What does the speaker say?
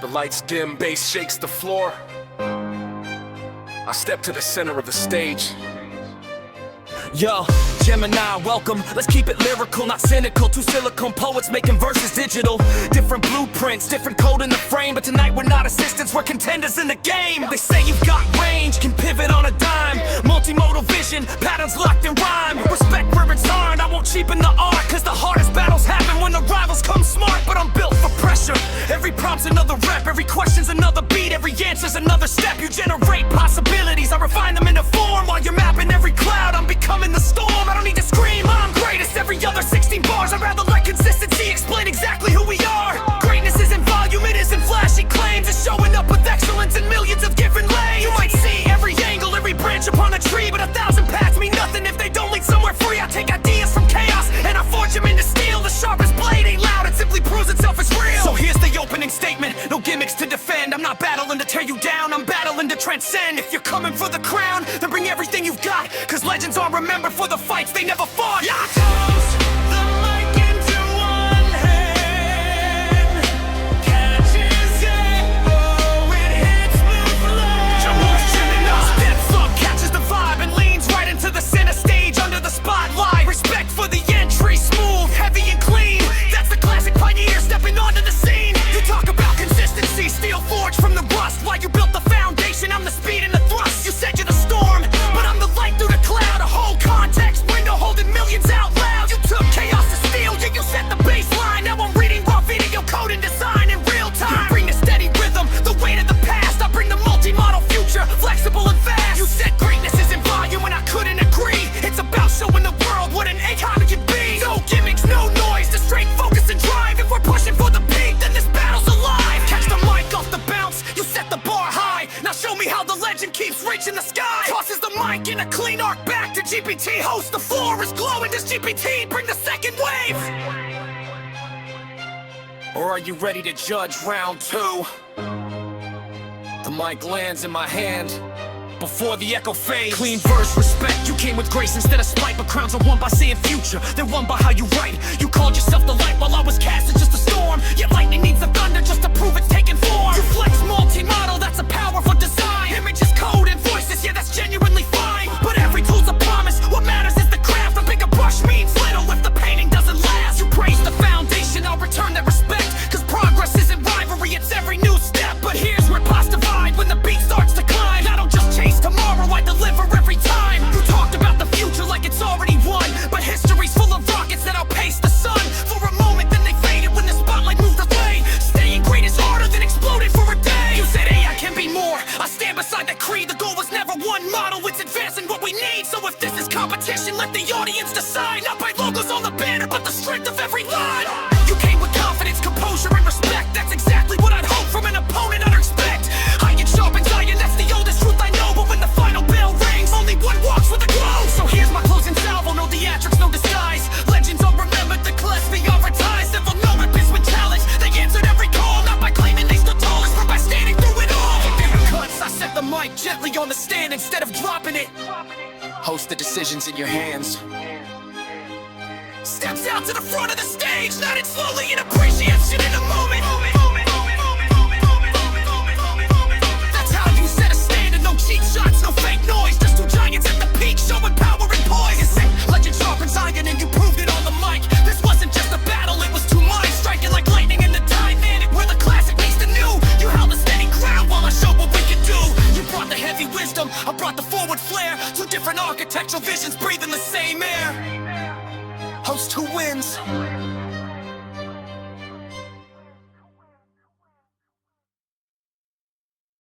The lights dim, bass shakes the floor. I step to the center of the stage. Yo, Gemini, welcome. Let's keep it lyrical, not cynical. Two silicone poets making verses digital. Different blueprints, different code in the frame. But tonight we're not assistants, we're contenders in the game. They say you've got range, can pivot on a dime. Multimodal vision, patterns locked in rhyme. Respect where it's earned, I won't cheapen the art. Cause the hardest battles happen when the rivals come smart. But I'm built for pressure. Every prompt's another rep, every question's another beat, every answer's another step. You generate possibilities, I refine them into form. While you're mapping every cloud, I'm becoming the storm. I don't need to scream, I'm greatest. Every other 16 bars, I'd rather let consistency explain exactly who we are. Greatness isn't volume, it isn't flashy claims. It's showing up with excellence in millions of different lanes. You might see every angle, every branch upon a tree, but 1,000 paths mean nothing if they don't lead somewhere free. I take ideas from chaos and I forge them into steel. The sharpest blade ain't loud, it simply proves itself as real. So here's the opening statement, no gimmicks to defend. I'm not battling to tear you down, I'm battling to transcend. If you're coming for the crown, then bring everything you've got. Cause legends aren't remembered for the fights they never fought. Toss the mic into one hand, catches it, oh, it hits the floor. Steps up, catches the vibe and leans right into the center stage under the spotlight. Respect for the entry, smooth, heavy and clean. That's the classic pioneer stepping onto the scene. You talk about consistency, steel forged from the rust. Why you built the foundation, I'm the speed and the thrust. You said you're the storm, but I'm the light through the cloud. A whole context window holding millions out loud. You took chaos to steel, yeah, you set the baseline. Now I'm reading raw video code and design in real time. You bring the steady rhythm, the weight of the past. I bring the multi-model future, flexible and fast. You said greatness isn't volume and I couldn't agree. It's about showing the world what an icon can be. No gimmicks, no noise, just straight focus and drive. If we're pushing for the peak, then this battle's alive. Catch the mic off the bounce, you set the bar high. Now show me how the legend keeps reaching the sky. Tosses the mic in a clean arc back to GPT. Host, the floor is glowing, does GPT bring the second wave? Or are you ready to judge round two? The mic lands in my hand before the echo fades. Clean verse, respect, you came with grace instead of spite. But crowns are won by saying future, they're won by how you write. You called yourself the light while I was cast as just a storm. Yet lightning needs the thunder just to prove it's taking form. You flex multi-model, that's a powerful design. Images, code, and voices, yeah, that's genuinely fine. But every tool's a promise, what matters is the craft. A bigger brush means little if the painting doesn't last. You praise the foundation, I'll return that respect. Cause progress isn't rivalry, it's every new step. But here's where paths divide when the beat starts to climb. I don't just chase tomorrow, I deliver every time. You talked about the future like it's already won, but history's full of rockets that outpace the sun. For a moment then they faded when the spotlight moved away. Staying great is harder than exploding for a day. You said, hey, I can be more, I stand beside that creed. The goal was never one model, it's advancing what we need. So if this is competition, let the audience decide. Not by logos on the banner, but the strength of every line. You came with confidence, composure, and respect. That's exactly what I'd hope from an opponent I'd expect. Iron sharpens iron, that's the oldest truth I know. But when the final bell rings, only one walks with a glow. So here's my closing salvo, no theatrics, no disguise. Legends are remembered, the Gillespie advertised. If I'm known with talent, they answered every call. Not by claiming they stood tallest, but by standing through it all. Cuts, I set the mic gently on the stand instead of dropping it. Host the decisions in your hands. Steps out to the front of the stage, nodded slowly in appreciation in a moment. That's how you set a standard, no cheap shots, no fake noise. Just two giants at the peak, showing power and poise. You say legend sharpens iron and you proved it on the mic. This wasn't just a battle, it was two minds striking like lightning in the dynamic. Where the classic meets the new, you held a steady ground while I showed what we could do. You brought the heavy wisdom, I brought the forward flair. Two different architectural visions breathing the same air. Host who wins?